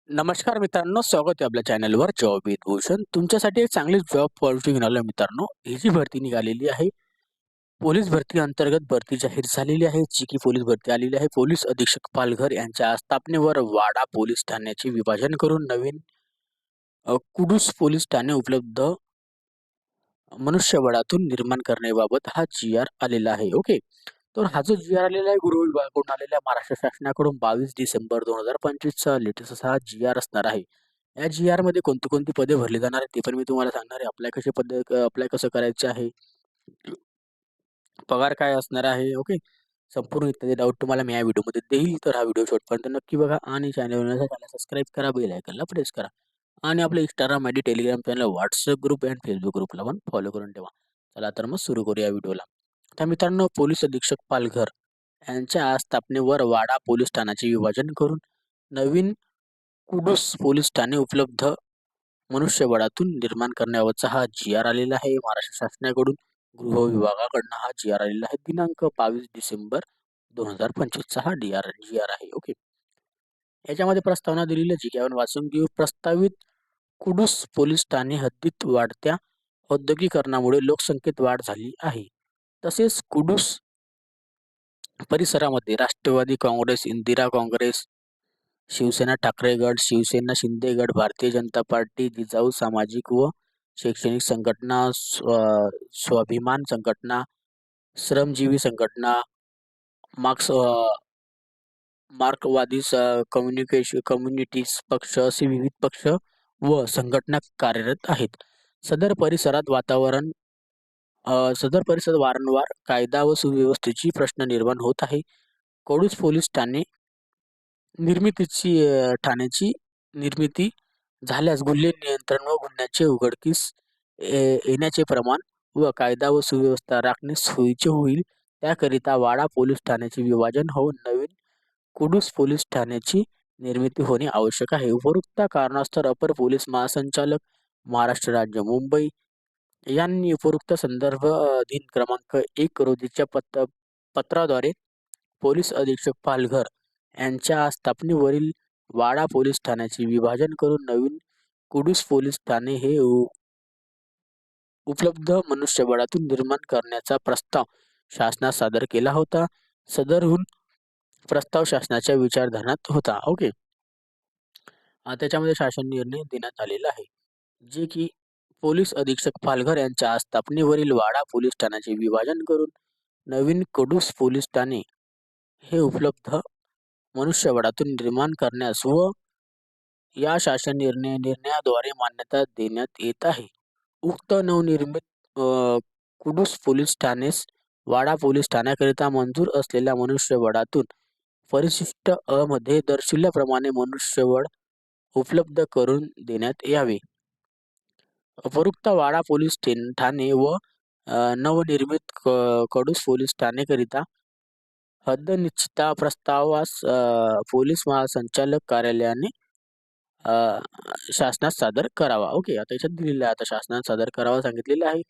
नमस्कार मित्रांनो, स्वागत आहे आपल्या चॅनलवर जॉब विथ भूषण. तुमच्यासाठी एक चांगली जॉब पॉलिसी घेऊन आलोय मित्रांनो. ही जी भरती निघालेली आहे, पोलीस भरती अंतर्गत भरती जाहीर झालेली आहे, जी की पोलीस भरती आलेली आहे. पोलीस अधीक्षक पालघर यांच्या स्थापनेवर वाडा पोलीस ठाण्याचे विभाजन करून नवीन कुडूस पोलीस ठाणे उपलब्ध मनुष्यबळातून निर्माण करण्याबाबत हा जी-आर आलेला आहे. ओके. तर हा जो जी-आर आलेला आहे गृह विभागाकडून आलेला आहे महाराष्ट्र शासनाकडून 22 डिसेंबर 2025 चा लेटेस्ट असा हा जी-आर असणार आहे. या जी-आर मध्ये कोणती-कोणती पदे भरली जाणार आहेत ते पण मी तुम्हाला सांगणार आहे. अप्लाय कसं करायचं आहे, पगार काय असणार आहे, ओके. संपूर्ण इत्यादी डाऊट तुम्हाला मी या व्हिडिओमध्ये देईल. तर हा व्हिडिओ शेवटपर्यंत नक्की बघा आणि चॅनलला सबस्क्राईब करा, बेल आयकॉनला प्रेस करा. आणि आपलं Instagram ID, Telegram channel, WhatsApp group आणि Facebook ग्रुपला पण फॉलो करून ठेवा. चला तर मग सुरू करूया व्हिडिओला. तर मित्रांनो, पोलीस अधीक्षक पालघर यांच्या स्थापनेवर वाडा पोलीस ठाण्याचे विभाजन करून नवीन कुडूस पोलीस ठाणे उपलब्ध मनुष्यबळातून निर्माण करण्याबाबतचा हा जी-आर आलेला आहे. महाराष्ट्र शासनाकडून गृह विभागाकडनं हा जी-आर आलेला आहे. दिनांक 22 डिसेंबर 2025 चा हा जी-आर आहे. ओके. याच्यामध्ये प्रस्तावना दिलेली आहे, जी की आपण वाचून घेऊ. प्रस्तावित कुडूस पोलीस ठाणे हद्दीत वाढत्या औद्योगिकरणामुळे लोकसंख्येत वाढ झाली आहे. तसेच कुडूस परिसरामध्ये राष्ट्रवादी काँग्रेस, इंदिरा काँग्रेस, शिवसेना ठाकरे गट, शिवसेना शिंदे गट, भारतीय जनता पार्टी, जिजाऊ सामाजिक व शैक्षणिक संघटना, स्वाभिमान संघटना, श्रमजीवी संघटना, मार्क्स मार्क्सवादी कम्युनिटीज पक्ष असे विविध पक्ष व संघटना कार्यरत आहेत. सदर परिसरात वातावरण सदर परिसरात वारंवार कायदा व सुव्यवस्थेची प्रश्न निर्माण होत आहे. कडूस पोलीस ठाण्याची निर्मिती झाल्यास गुन्हे नियंत्रण व गुन्ह्यांचे उघडकीस येण्याचे प्रमाण व कायदा व सुव्यवस्था राखणे सोयीचे होईल. त्याकरिता वाडा पोलीस ठाण्याचे विभाजन होऊन नवीन कुडूस पोलीस ठाण्याची निर्मिती होणे आवश्यक आहे. उपरोक्त कारणास्तव अपर पोलीस महासंचालक महाराष्ट्र राज्य मुंबई यांनी उपरोक्त संदर्भ दिन क्रमांक 1 रोजीच्या पत्राद्वारे पोलीस अधीक्षक पालघर यांच्या स्थापनेवरील वाडा पोलीस ठाण्याचे विभाजन करून नवीन कुडूस पोलीस ठाणे हे उपलब्ध मनुष्यबळातून निर्माण करण्याचा प्रस्ताव शासनास सादर केला होता. सदरहून प्रस्ताव शासनाच्या विचारधनात होता. ओके. त्याच्यामध्ये शासन निर्णय देण्यात आलेला आहे, जे की पोलीस अधीक्षक पालघर यांच्या स्थापनेवरील वाडा पोलीस ठाण्याचे विभाजन करून नवीन कडूस पोलीस ठाणे हे उपलब्ध मनुष्यबळातून निर्माण करण्यास व या शासन निर्णयाद्वारे मान्यता देण्यात येत आहे. उक्त नवनिर्मित कुडूस पोलीस ठाणेस वाडा पोलीस ठाण्याकरिता मंजूर असलेल्या मनुष्यबळातून परिशिष्ट अ मध्ये दर्शविल्याप्रमाणे मनुष्यबळ उपलब्ध करून देण्यात यावे. उपरोक्त वाडा पोलीस ठाणे व नवनिर्मित कडूस पोलीस ठाणेकरिता हद्द निश्चिता प्रस्तावास पोलीस महासंचालक कार्यालयाने अ, शासनास सादर करावा. ओके. आता याच्यात दिलेलं आहे, आता शासनाने सादर करावा सांगितलेलं आहे.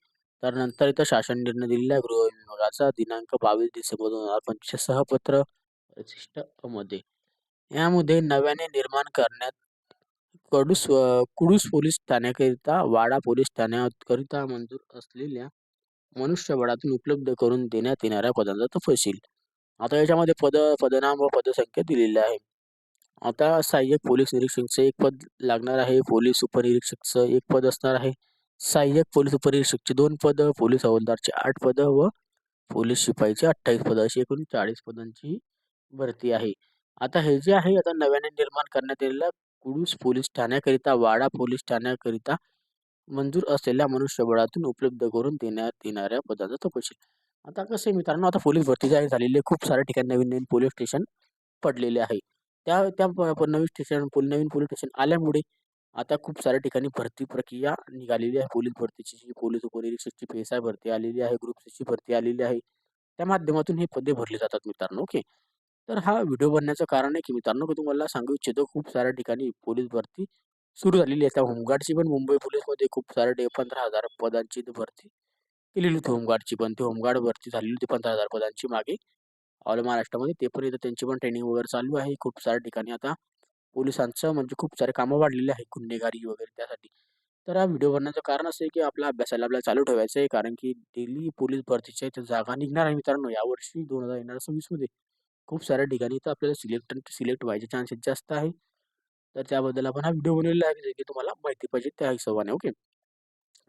तर नंतर इथं शासन निर्णय दिलेला आहे गृह विभागाचा दिनांक 22 डिसेंबर 2025 सह पत्र परिशिष्ट अ मध्ये. यामध्ये नव्याने निर्माण करण्यात कुडूस पोलीस ठाण्याकरिता वाडा पोलीस ठाण्याकरिता मंजूर असलेल्या मनुष्यबळातून उपलब्ध करून देण्यात येणाऱ्या पदांचा तपशील. आता याच्यामध्ये पदनाम व पदसंख्या दिलेली आहे. आता सहाय्यक पोलीस निरीक्षकचं एक पद लागणार आहे. पोलीस उपनिरीक्षकचं एक पद असणार आहे. सहाय्यक पोलीस उपनिरीक्षकची 2 पदं, पोलीस हवालदारची 8 पदं व पोलीस शिपाईची 28 पदं अशी एकूण 40 पदांची भरती आहे. आता हे जे आहे, आता नव्याने निर्माण करण्यात आलेल्या कुडूस पोलीस ठाण्याकरिता वाडा पोलीस ठाण्याकरिता मंजूर असलेल्या मनुष्यबळातून उपलब्ध करून देण्यात येणाऱ्या पदाचा तपशील. आता कसं आहे मित्रांनो, आता पोलीस भरती जाहीर झालेली आहे. खूप साऱ्या ठिकाणी नवीन-नवीन पोलीस स्टेशन पडलेले आहे. त्या त्या नवीन पोलीस स्टेशन आल्यामुळे आता खूप साऱ्या ठिकाणी भरती प्रक्रिया निघालेली आहे. पोलीस भरतीची जी पोलीस उपनिरीक्षकची पी-एस-आय भरती आलेली आहे, ग्रुप सीची भरती आलेली आहे. त्या माध्यमातून हे पदे भरली जातात मित्रांनो. ओके. तर हा व्हिडिओ बनण्याचं कारण आहे, की मित्रांनो की तुम्हाला सांगू इच्छितो, खूप साऱ्या ठिकाणी पोलीस भरती सुरू झालेली आहे. त्या होमगार्डची पण मुंबई पोलीसमध्ये खूप सारे 15,000 पदांची इथे भरती केलेली होती होमगार्डची पण. ती होमगार्ड भरती झालेली होती 15,000 पदांची मागे ऑल महाराष्ट्रामध्ये. ते पण इथं त्यांची पण ट्रेनिंग वगैरे चालू आहे खूप साऱ्या ठिकाणी आता. पोलिसांचं म्हणजे खूप सारे कामं वाढलेली आहे, गुन्हेगारी वगैरे त्यासाठी. तर हा व्हिडिओ बनण्याचं कारण असं आहे, की आपल्या अभ्यासाला आपल्याला चालू ठेवायचं आहे. कारण की डेली पोलीस भरतीच्या इथे जागा निघणार आहे मित्रांनो. यावर्षी 2026 मध्ये खूप साऱ्या ठिकाणी तर आपल्याला सिलेक्ट व्हायचे चान्सेस जास्त आहे. तर त्याबद्दल आपण हा व्हिडिओ बनवलेला आहे, जे की तुम्हाला माहिती पाहिजे त्या हिशोबाने. ओके.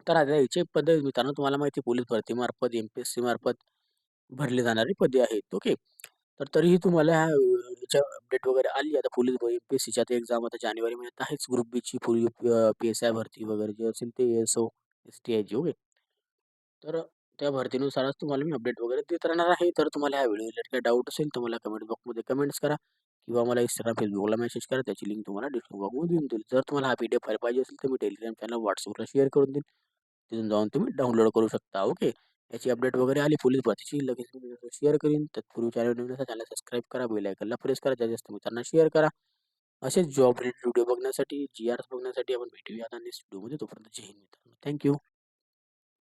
तर आता याची एक पद्धत मित्रांनो तुम्हाला माहिती आहे पोलीस भरतीमार्फत, एम-पी-एस-सी मार्फत भरली जाणारी पदे आहेत. ओके. तर तरीही तुम्हाला ह्या अपडेट वगैरे आली आता पोलीस एम-पी-एस-सीच्या आता एक्झाम आता जानेवारी महिन्यात आहेच. ग्रुप बीची फुल पी-एस-आय भरती वगैरे जे असेल ते एस-ओ, एस-टी-आयची. ओके. तर त्या भरतीनुसारच तुम्हाला मी अपडेट वगैरे देत राहणार आहे. तर तुम्हाला ह्या व्हिडिओ रिलेटेड काही डाऊट असेल तर मला कमेंट बॉक्समध्ये कमेंट्स करा किंवा मला Instagram, Facebookला मेसेज करा. त्याची लिंक तुम्हाला डिस्क्रिप्शन बॉक्समध्ये देऊन देईल. जर तुम्हाला हा पी-डी-एफ फाईल पाहिजे असेल तर मी Telegram चॅनल, WhatsAppला शेअर करून देईन. तिथून जाऊन तुम्ही डाउनलोड करू शकता. ओके. याची अपडेट वगैरे आली पोलीस भरतीची लगेच मी शेअर करीन. तत्पूर्वी चॅनल नवीन असेल चॅनल सबस्क्राईब करा, बेल आयकॉनला प्रेस करा, जास्तीत जास्त मित्रांना शेअर करा. असेच जॉब रिलेटेड व्हिडिओ बघण्यासाठी, जी-आर्स बघण्यासाठी आपण भेटूया आता नेक्स्ट व्हिडिओमध्ये. तोपर्यंत जय हिंद मित्रांनो. थँक